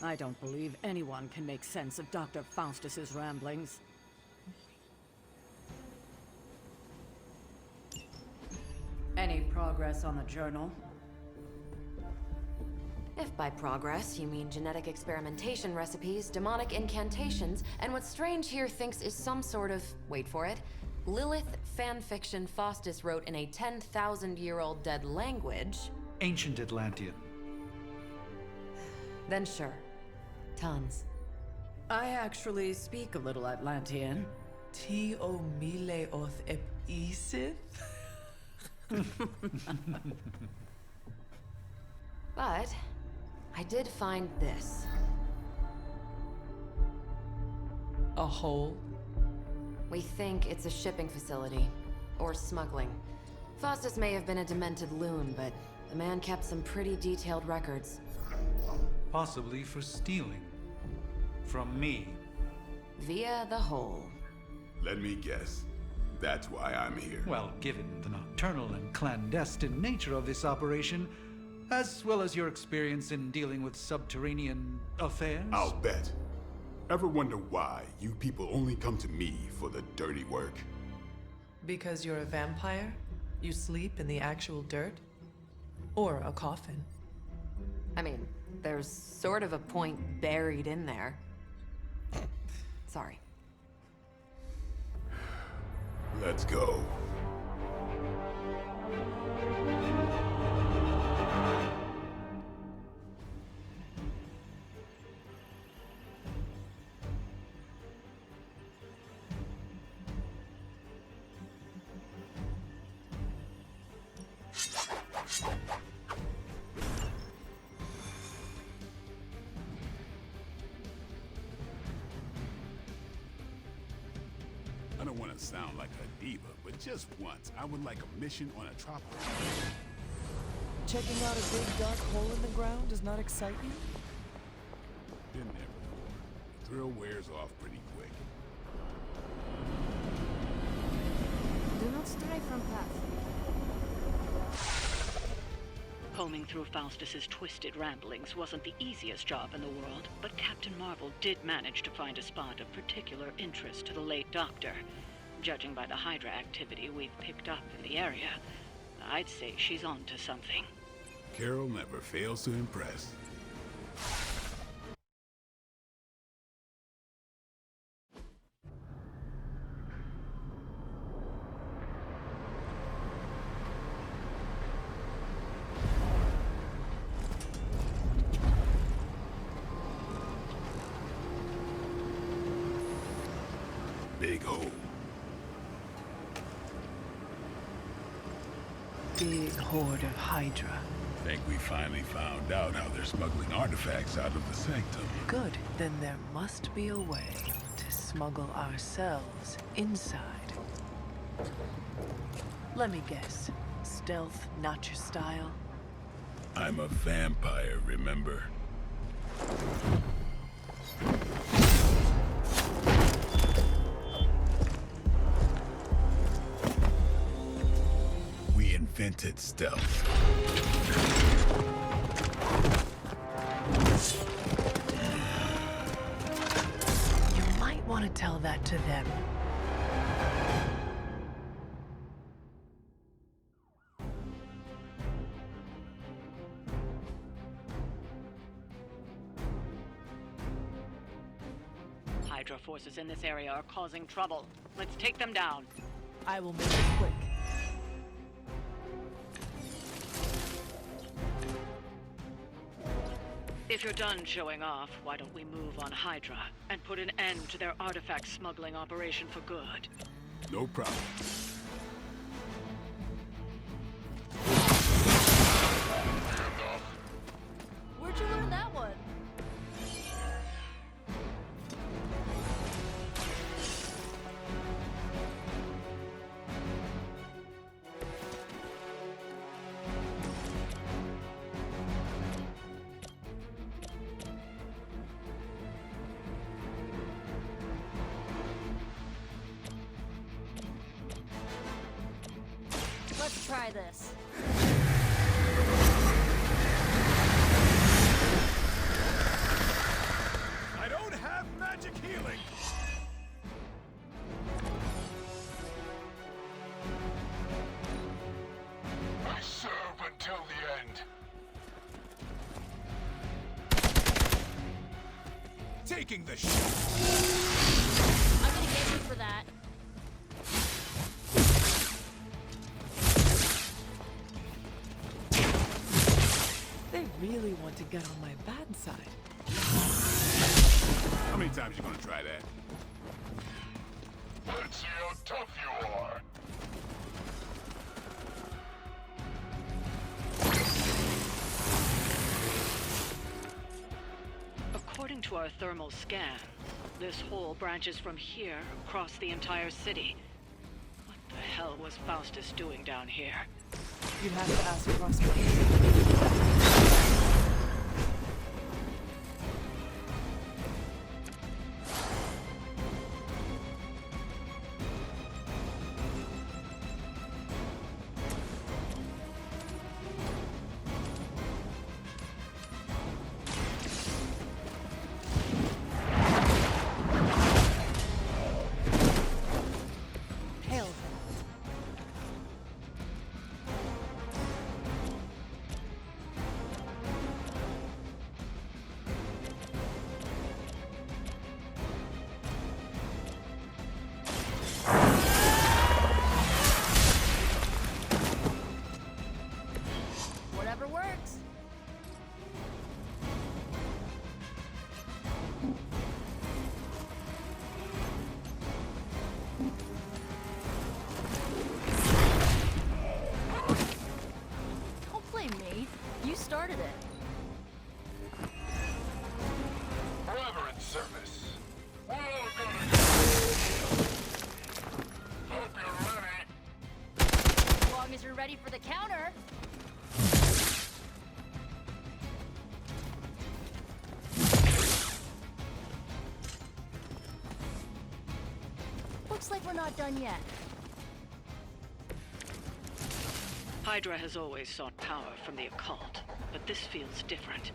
I don't believe anyone can make sense of Dr. Faustus's ramblings. Any progress on the journal? If by progress you mean genetic experimentation recipes, demonic incantations, and what Strange here thinks is some sort of, wait for it, Lilith fanfiction Faustus wrote in a 10,000-year-old dead language... Ancient Atlantean. Then sure. Tons. I actually speak a little Atlantean. Ti o mile oth ep isith? But I did find this. A hole? We think it's a shipping facility. Or smuggling. Faustus may have been a demented loon, but the man kept some pretty detailed records. Possibly for stealing. From me. Via the hole. Let me guess. That's why I'm here. Well, given the nocturnal and clandestine nature of this operation, as well as your experience in dealing with subterranean affairs... I'll bet. Ever wonder why you people only come to me for the dirty work? Because you're a vampire? You sleep in the actual dirt? Or a coffin? I mean, there's sort of a point buried in there. Sorry. Let's go. I don't want to sound like a diva, but just once, I would like a mission on a tropical. Checking out a big dark hole in the ground does not excite you? Been there before. The thrill wears off pretty quick. Do not stray from path. Combing through Faustus's twisted ramblings wasn't the easiest job in the world, but Captain Marvel did manage to find a spot of particular interest to the late Doctor. Judging by the Hydra activity we've picked up in the area, I'd say she's on to something. Carol never fails to impress. Big hole. Big horde of Hydra. Think we finally found out how they're smuggling artifacts out of the sanctum. Good, then there must be a way to smuggle ourselves inside. Let me guess. Stealth, not your style? I'm a vampire, remember? We invented stealth. You might want to tell that to them. Hydra forces in this area are causing trouble. Let's take them down. I will make it quick. If you're done showing off, why don't we move on Hydra and put an end to their artifact smuggling operation for good? No problem. Where'd you learn that one? Let's try this. taking the shit. I'm gonna get you for that. They really want to get on my bad side. How many times you gonna try that? Let's see how tough you are. According to our thermal scan, this hole branches from here across the entire city. What the hell was Faustus doing down here? You'd have to ask Crossbones. Whatever works. Don't blame me. You started it. Forever in service. We're all gonna go. Hope you're ready. As long as you're ready for the counter. Looks like we're not done yet. Hydra has always sought power from the occult, but this feels different.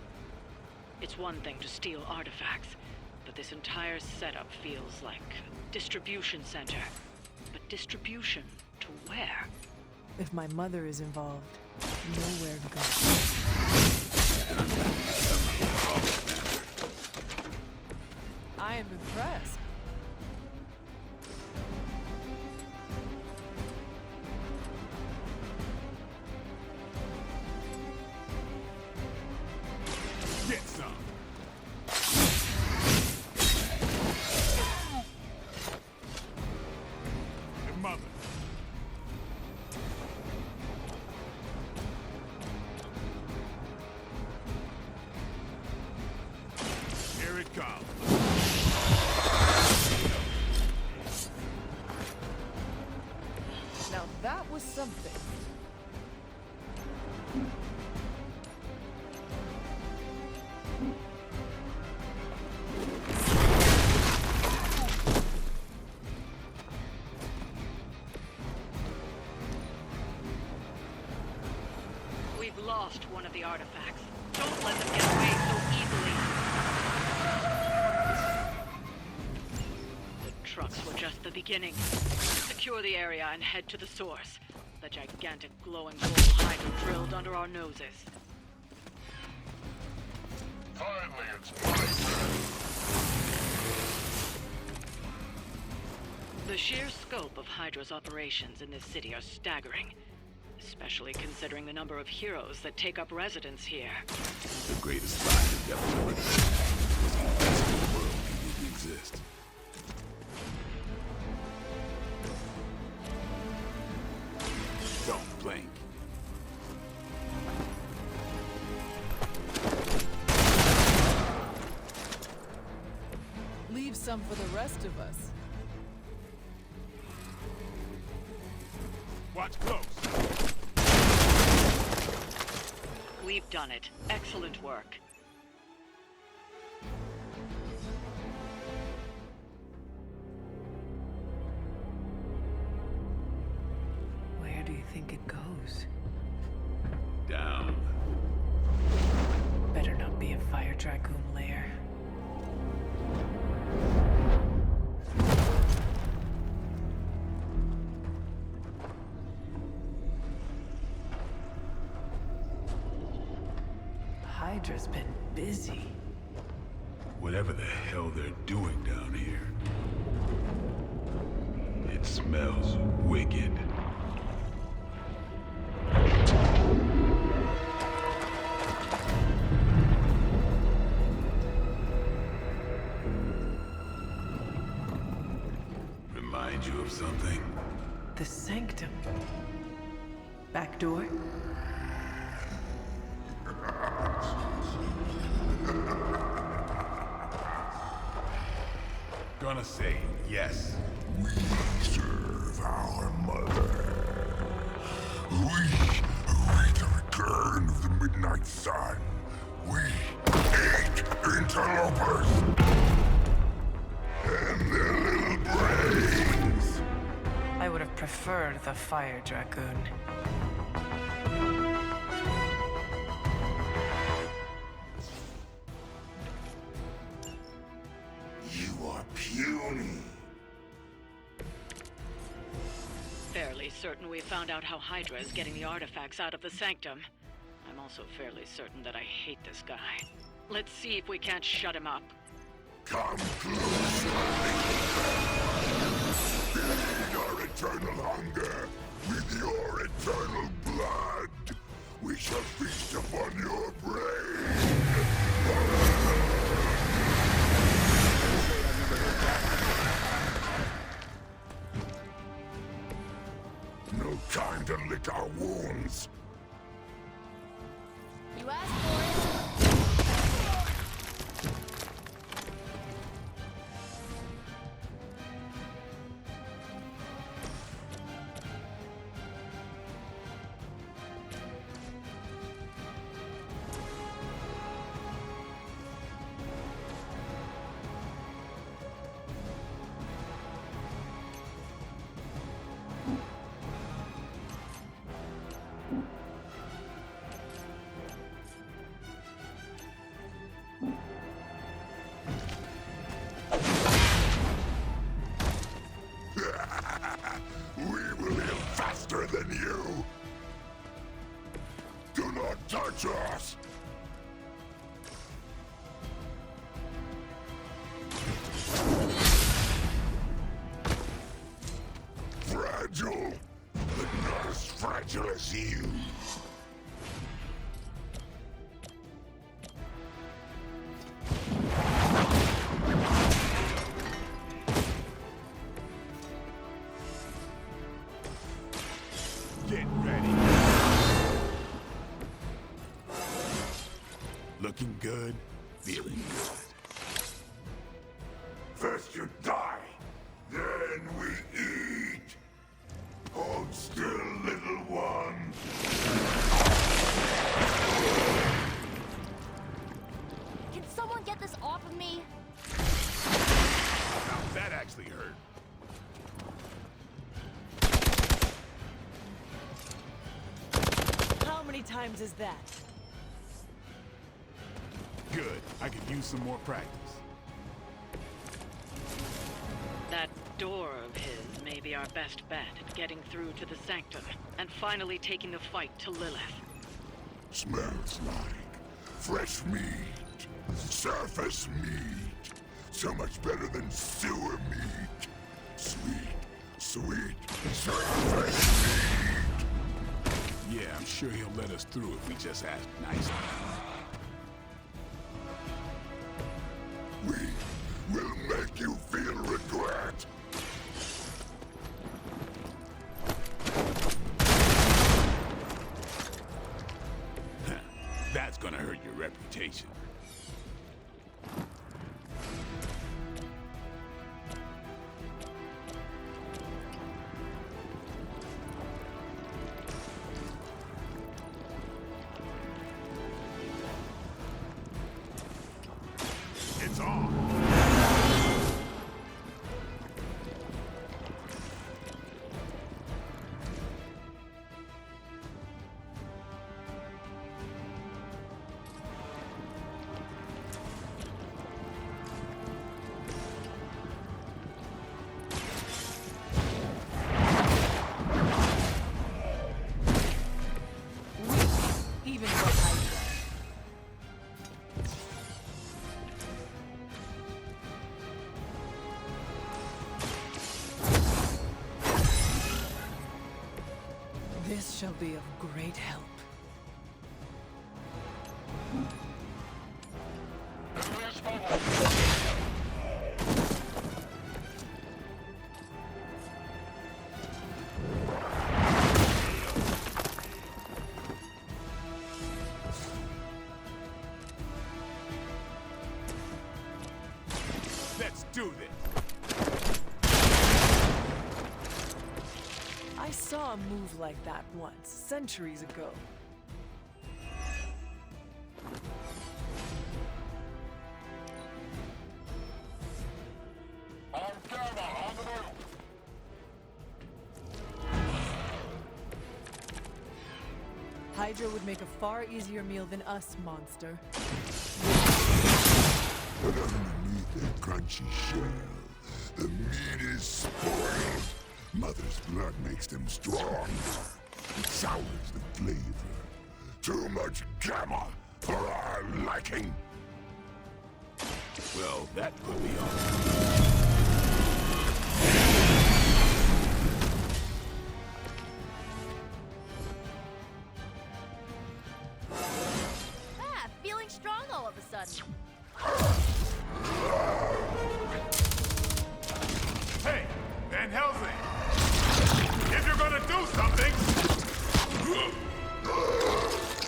It's one thing to steal artifacts, but this entire setup feels like a distribution center. But distribution to where? If my mother is involved, nowhere to go. I am impressed. Get some. Your mother. Here it comes. Now that was something. We've lost one of the artifacts. Don't let them get away so easily. The trucks were just the beginning. Secure the area and head to the source. The gigantic glowing gold Hydra drilled under our noses. Finally, it's my turn. The sheer scope of Hydra's operations in this city are staggering, especially considering the number of heroes that take up residence here. The greatest spy the devil's ever seen. The best in the world can even exist. Don't blink. Leave some for the rest of us. Watch close. We've done it. Excellent work. Where do you think it goes? Down. Better not be a fire dragoon lair. Hydra's been busy. Whatever the hell they're doing down here. It smells wicked. Remind you of something? The sanctum. Back door? Gonna say yes. We serve our mother. We await the return of the Midnight Sun. We hate interlopers and their little brains. I would have preferred the fire dragoon. You are puny. Fairly certain we found out how Hydra is getting the artifacts out of the Sanctum. I'm also fairly certain that I hate this guy. Let's see if we can't shut him up. Come closer. Feed our eternal hunger with your eternal blood. We shall feast upon your brain. No time to lick our wounds. You asked for it. We will heal faster than you. Do not touch us. Fragile, but not as fragile as you. Get ready. Looking good, feeling good. First you die, then we eat. Hold still, little one. Can someone get this off of me? Now that actually hurt. How many times is that? Good. I could use some more practice. That door of his may be our best bet at getting through to the Sanctum and finally taking the fight to Lilith. Smells like fresh meat, surface meat. So much better than sewer meat. Sweet, sweet surface meat. Yeah, I'm sure he'll let us through if we just ask nicely. We will make you feel regret. That's gonna hurt your reputation. This shall be of great help. Let's do this! I saw a move like that once, centuries ago. Hydra would make a far easier meal than us, monster. But underneath a crunchy shell, the meat is spoiled. Mother's blood makes them strong. It sours the flavor. Too much gamma for our liking. Well, that put me off. Ah, feeling strong all of a sudden. Hey, Van Helsing! If you're gonna do something,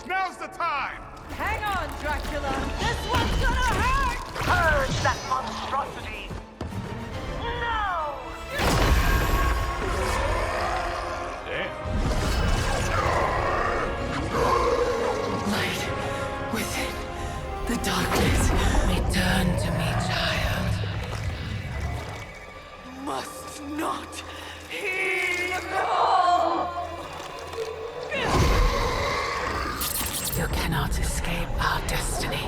now's the time! Hang on, Dracula! This one's gonna hurt! Purge that monstrosity! No! Damn. Light within the darkness. Return to me, child. Must not heed the call! You cannot escape our destiny.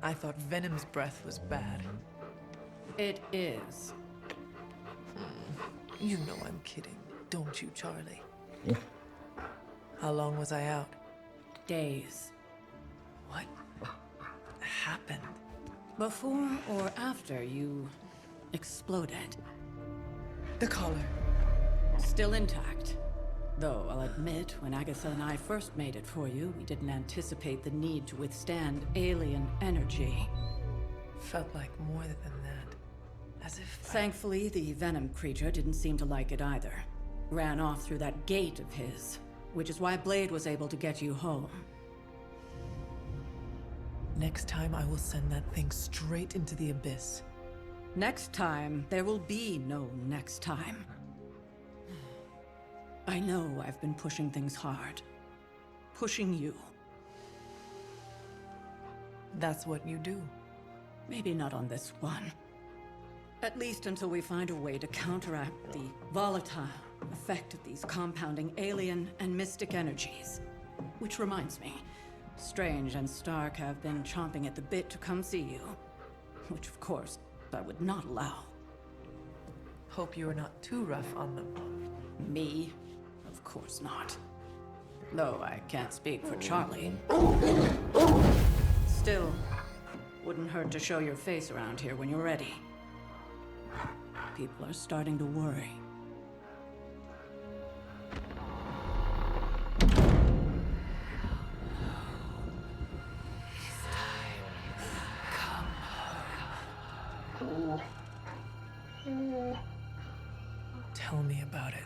I thought Venom's breath was bad. It is. You know I'm kidding, don't you, Charlie? How long was I out? Days. What happened? Before or after you exploded. The collar. Still intact. Though, I'll admit, when Agatha and I first made it for you, we didn't anticipate the need to withstand alien energy. Felt like more than that. As if Thankfully, the Venom creature didn't seem to like it either. Ran off through that gate of his, which is why Blade was able to get you home. Next time I will send that thing straight into the abyss. Next time, there will be no next time. I know I've been pushing things hard. Pushing you. That's what you do. Maybe not on this one. At least until we find a way to counteract the volatile effect of these compounding alien and mystic energies. Which reminds me, Strange and Stark have been chomping at the bit to come see you. Which, of course, I would not allow. Hope you are not too rough on them. Me? Of course not. Though I can't speak for Charlie. Still, wouldn't hurt to show your face around here when you're ready. People are starting to worry. Tell me about it.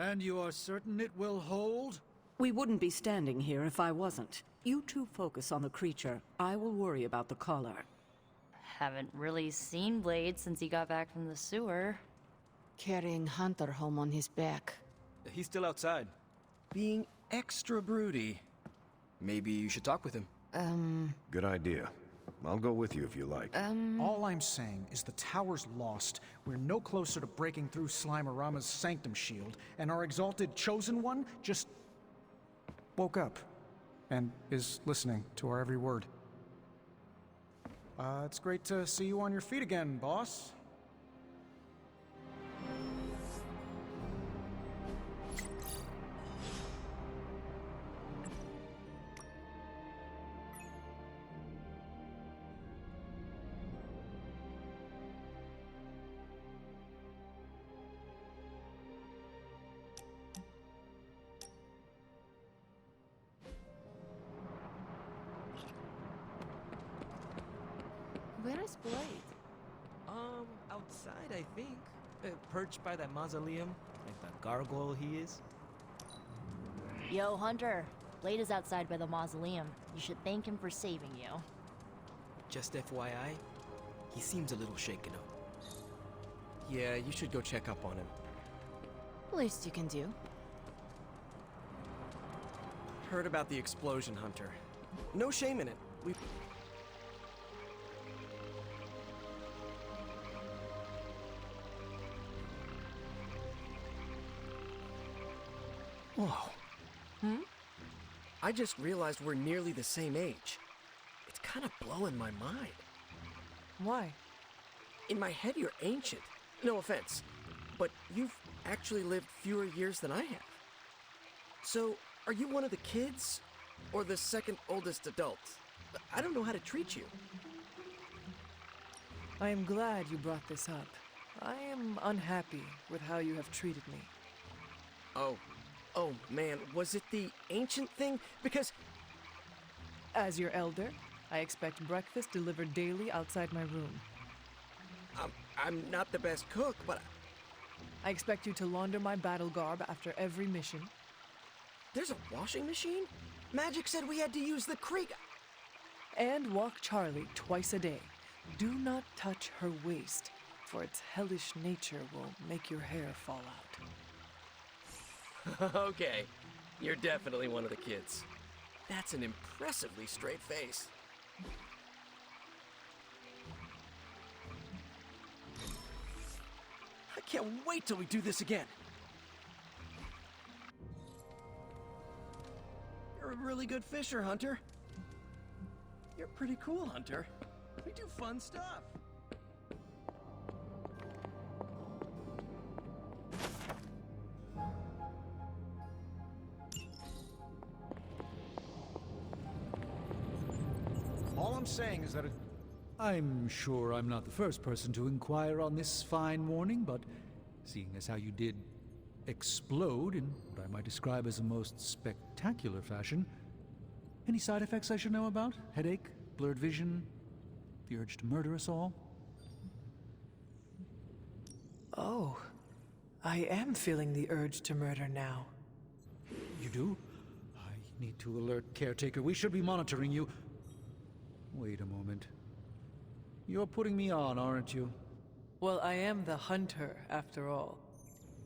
And you are certain it will hold? We wouldn't be standing here if I wasn't. You two focus on the creature. I will worry about the collar. Haven't really seen Blade since he got back from the sewer. Carrying Hunter home on his back. He's still outside. Being extra broody. Maybe you should talk with him. Good idea. I'll go with you if you like. All I'm saying is the tower's lost. We're no closer to breaking through Slimerama's sanctum shield, and our exalted chosen one just woke up and is listening to our every word. It's great to see you on your feet again, boss. Where is Blade? Outside, I think. Perched by that mausoleum, like the gargoyle he is. Yo, Hunter. Blade is outside by the mausoleum. You should thank him for saving you. Just FYI, he seems a little shaken up. Yeah, you should go check up on him. Least you can do. Heard about the explosion, Hunter. No shame in it. We... Whoa. I just realized we're nearly the same age. It's kind of blowing my mind. Why? In my head, you're ancient. No offense. But you've actually lived fewer years than I have. So, are you one of the kids? Or the second oldest adult? I don't know how to treat you. I am glad you brought this up. I am unhappy with how you have treated me. Oh man, was it the ancient thing? Because... As your elder, I expect breakfast delivered daily outside my room. I'm not the best cook, but... I expect you to launder my battle garb after every mission. There's a washing machine? Magik said we had to use the creek... And walk Charlie twice a day. Do not touch her waist, for its hellish nature will make your hair fall out. Okay, you're definitely one of the kids. That's an impressively straight face. I can't wait till we do this again. You're a really good fisher, Hunter. You're pretty cool, Hunter. We do fun stuff. All I'm saying is that I'm sure I'm not the first person to inquire on this fine morning, but seeing as how you did explode in what I might describe as a most spectacular fashion, any side effects I should know about? Headache? Blurred vision? The urge to murder us all? Oh, I am feeling the urge to murder now. You do? I need to alert Caretaker. We should be monitoring you. Wait a moment. You're putting me on, aren't you? Well, I am the hunter, after all.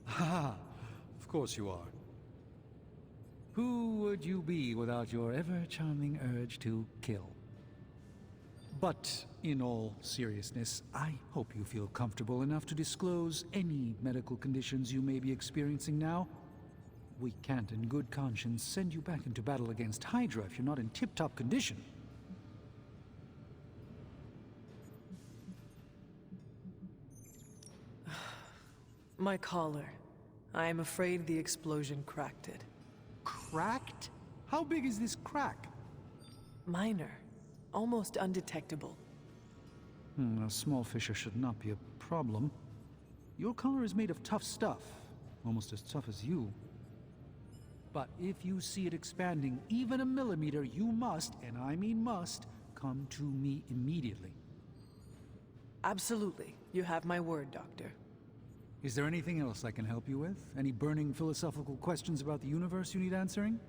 Ha! Of course you are. Who would you be without your ever-charming urge to kill? But, in all seriousness, I hope you feel comfortable enough to disclose any medical conditions you may be experiencing now. We can't in good conscience send you back into battle against Hydra if you're not in tip-top condition. My collar. I am afraid the explosion cracked it. Cracked? How big is this crack? Minor. Almost undetectable. A small fissure should not be a problem. Your collar is made of tough stuff. Almost as tough as you. But if you see it expanding even a millimeter, you must, and I mean must, come to me immediately. Absolutely. You have my word, Doctor. Is there anything else I can help you with? Any burning philosophical questions about the universe you need answering?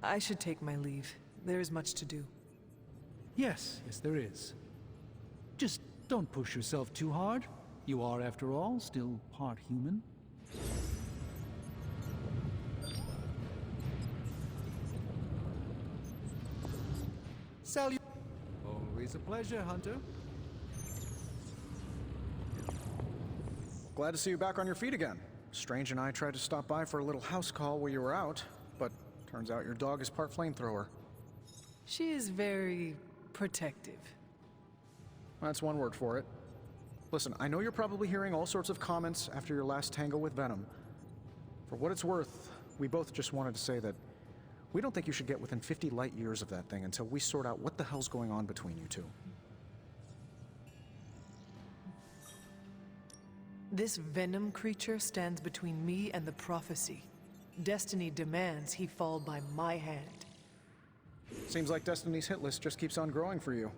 I should take my leave. There is much to do. Yes, there is. Just don't push yourself too hard. You are, after all, still part human. Salyers. Always a pleasure, Hunter. Glad to see you back on your feet again. Strange and I tried to stop by for a little house call while you were out, but turns out your dog is part flamethrower. She is very protective. That's one word for it. Listen, I know you're probably hearing all sorts of comments after your last tango with Venom. For what it's worth, we both just wanted to say that we don't think you should get within 50 light years of that thing until we sort out what the hell's going on between you two. This Venom creature stands between me and the prophecy. Destiny demands he fall by my hand. Seems like Destiny's hit list just keeps on growing for you.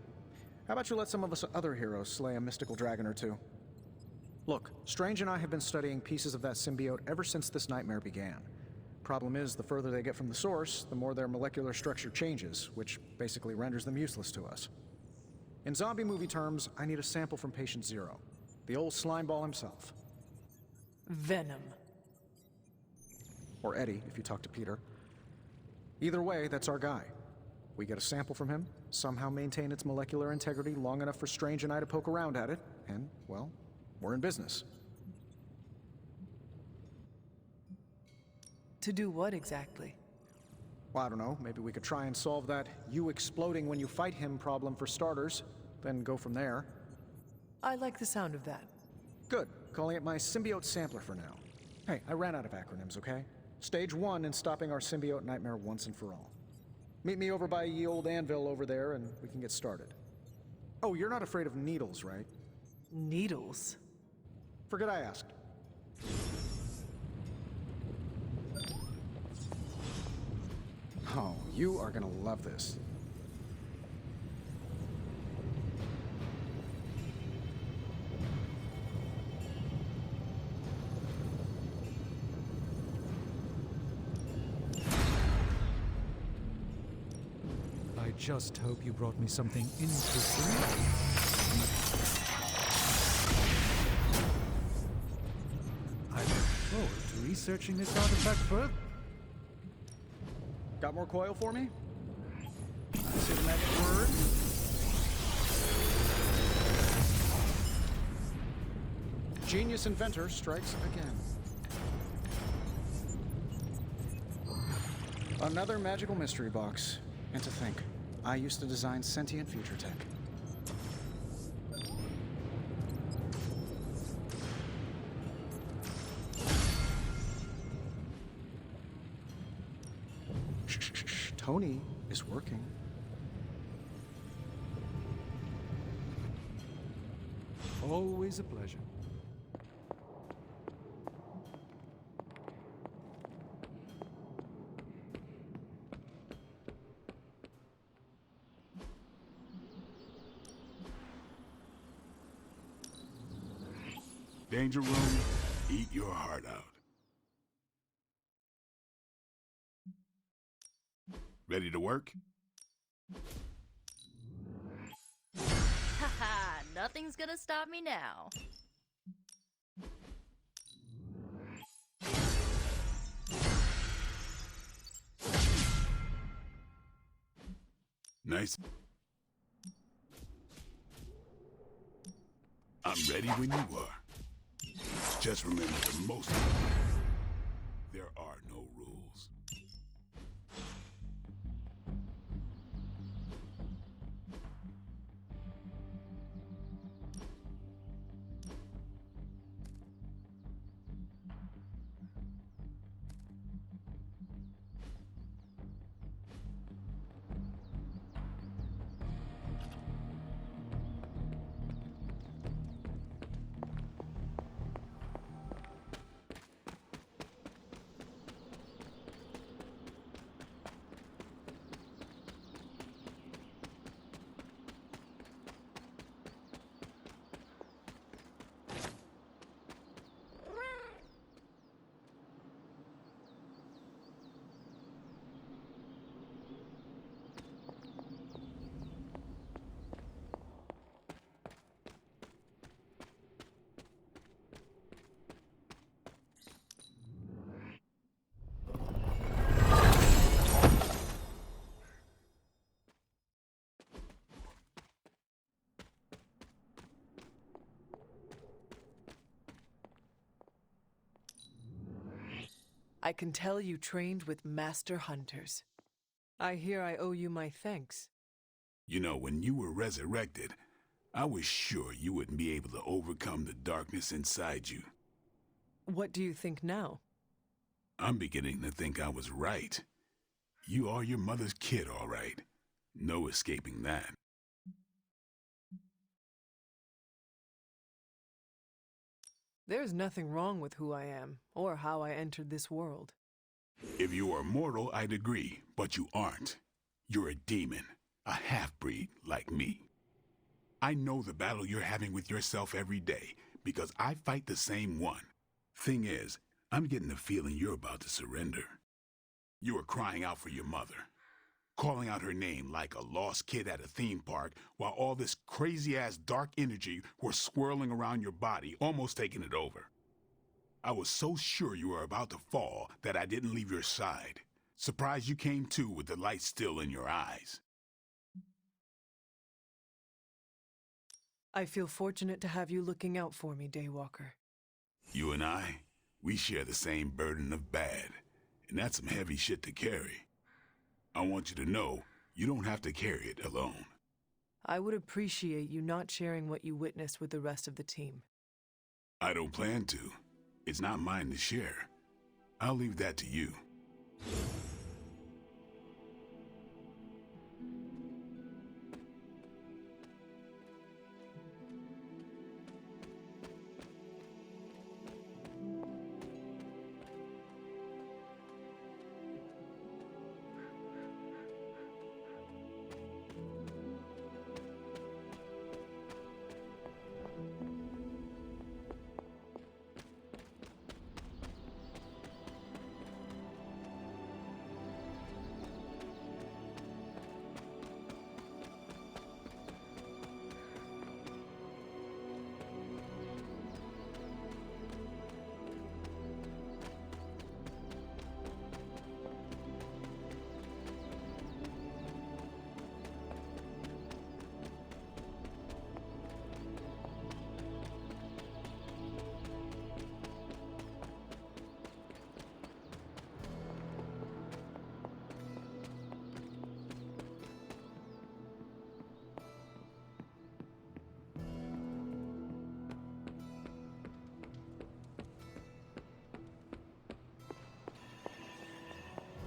How about you let some of us other heroes slay a mystical dragon or two? Look, Strange and I have been studying pieces of that symbiote ever since this nightmare began. Problem is, the further they get from the source, the more their molecular structure changes, which basically renders them useless to us. In zombie movie terms, I need a sample from Patient Zero, the old slimeball himself. Venom. Or Eddie, if you talk to Peter. Either way, that's our guy. We get a sample from him, somehow maintain its molecular integrity long enough for Strange and I to poke around at it, and, well, we're in business. To do what exactly? Well, I don't know. Maybe we could try and solve that you exploding when you fight him problem for starters, then go from there. I like the sound of that. Good. Calling it my symbiote sampler for now. Hey, I ran out of acronyms, okay? Stage 1 in stopping our symbiote nightmare once and for all. Meet me over by ye old anvil over there and we can get started. Oh, you're not afraid of needles, right? Needles? Forget I asked. Oh, you are gonna love this. I just hope you brought me something interesting. I look forward to researching this artifact further. Got more coil for me? I say the magic word. Genius inventor strikes again. Another magical mystery box. And to think, I used to design sentient future tech. Shh. Tony is working. Always a pleasure. Danger Room, eat your heart out. Ready to work? Haha, nothing's gonna stop me now. Nice. I'm ready when you are. Just remember the most important, there are no rules. I can tell you trained with master hunters. I hear I owe you my thanks. You know, when you were resurrected, I was sure you wouldn't be able to overcome the darkness inside you. What do you think now? I'm beginning to think I was right. You are your mother's kid, all right. No escaping that. There's nothing wrong with who I am, or how I entered this world. If you are mortal, I'd agree, but you aren't. You're a demon, a half-breed like me. I know the battle you're having with yourself every day, because I fight the same one. Thing is, I'm getting the feeling you're about to surrender. You are crying out for your mother, calling out her name like a lost kid at a theme park, while all this crazy-ass dark energy was swirling around your body, almost taking it over. I was so sure you were about to fall that I didn't leave your side. Surprised you came to with the light still in your eyes. I feel fortunate to have you looking out for me, Daywalker. You and I, we share the same burden of bad, and that's some heavy shit to carry. I want you to know, you don't have to carry it alone. I would appreciate you not sharing what you witnessed with the rest of the team. I don't plan to. It's not mine to share. I'll leave that to you.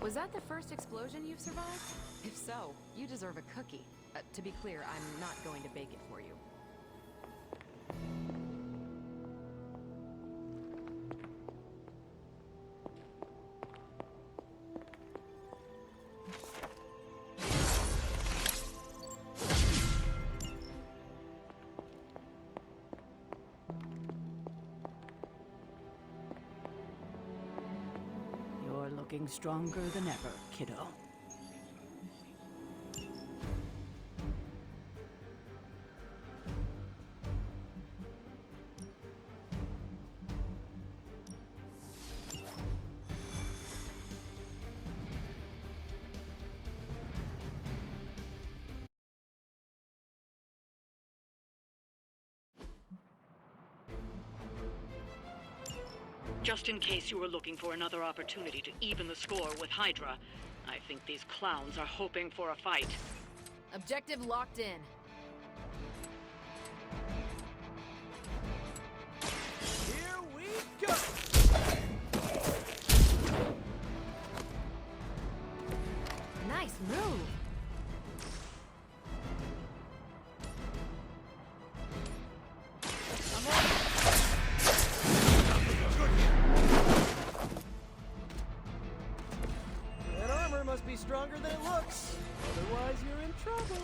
Was that the first explosion you've survived? If so, you deserve a cookie. To be clear, I'm not going to bake it for you. Looking stronger than ever, kiddo. Just in case you were looking for another opportunity to even the score with Hydra, I think these clowns are hoping for a fight. Objective locked in. Here we go! Nice move. Stronger than it looks. Otherwise, you're in trouble.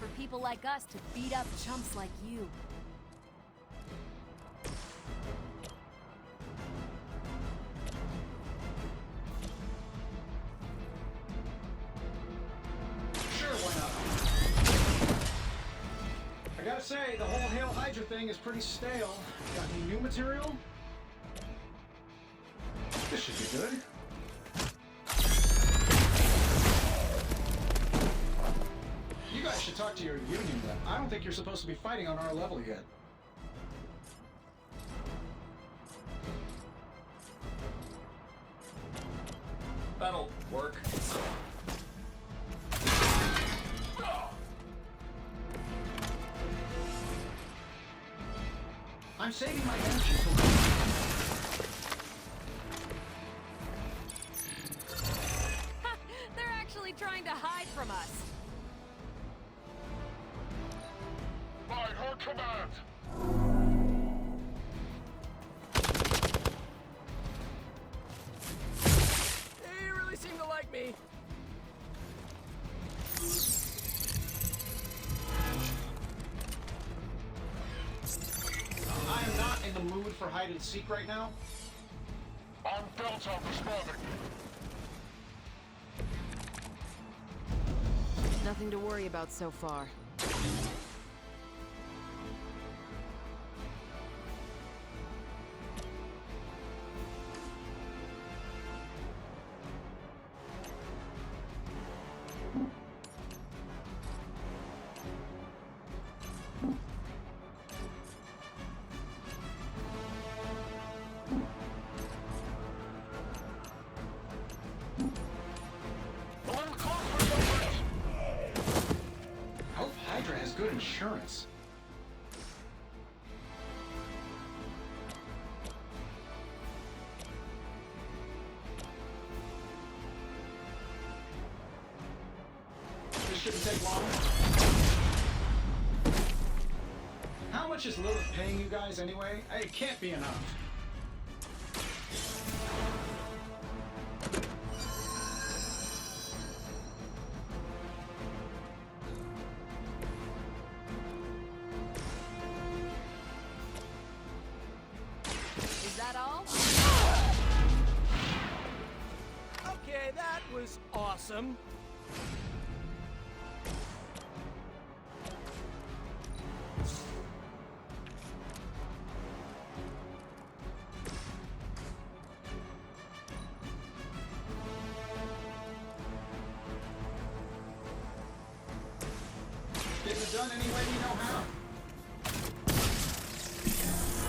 for people like us to beat up chumps like you. Sure, why not? I gotta say, the whole Hail Hydra thing is pretty stale. Got any new material? This should be good. You guys should talk to your union then. I don't think you're supposed to be fighting on our level yet. That'll work. I'm saving my energy for They're actually trying to hide from us. By her command! They really seem to like me. I am not in the mood for hide and seek right now. I'm Delta responding. Nothing to worry about so far. Hope Hydra has good insurance. This shouldn't take long. How much is Lilith paying you guys anyway? It can't be enough. Is that all? Okay, that was awesome. Get it done any way you know how.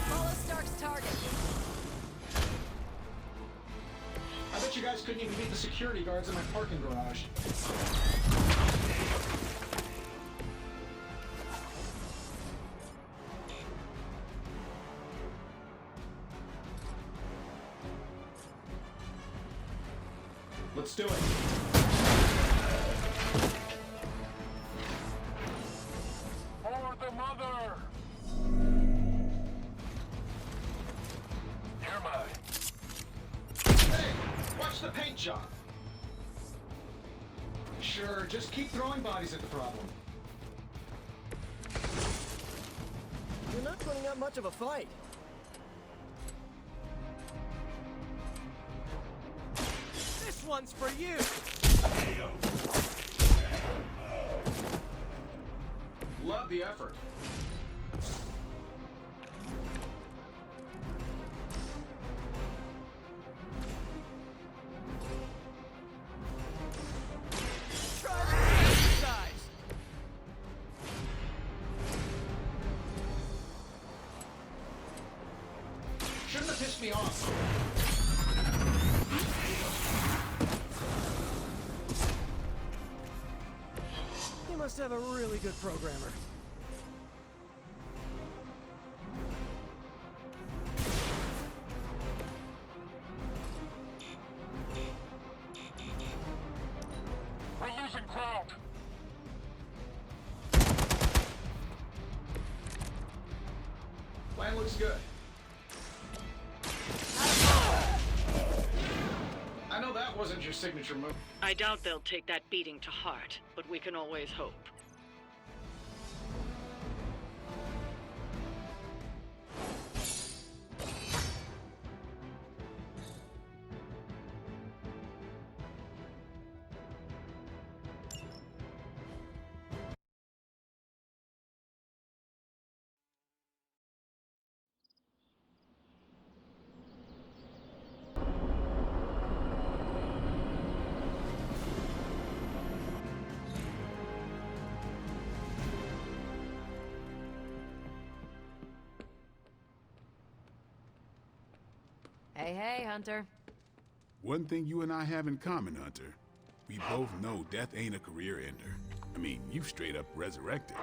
Follow Stark's target. I bet you guys couldn't even beat the security guards in my parking garage. Let's do it. For the mother! You're mine. Hey, watch the paint job. Sure, just keep throwing bodies at the problem. You're not putting up much of a fight. This one's for you! Love the effort. Try the exercise! Shouldn't have pissed me off. You must have a really good programmer. We're losing ground. Plan looks good. I know that wasn't your signature move. I doubt they'll take that beating to heart, but we can always hope. Hey, hey, Hunter. One thing you and I have in common, Hunter. We both know death ain't a career ender. I mean, you straight up resurrected.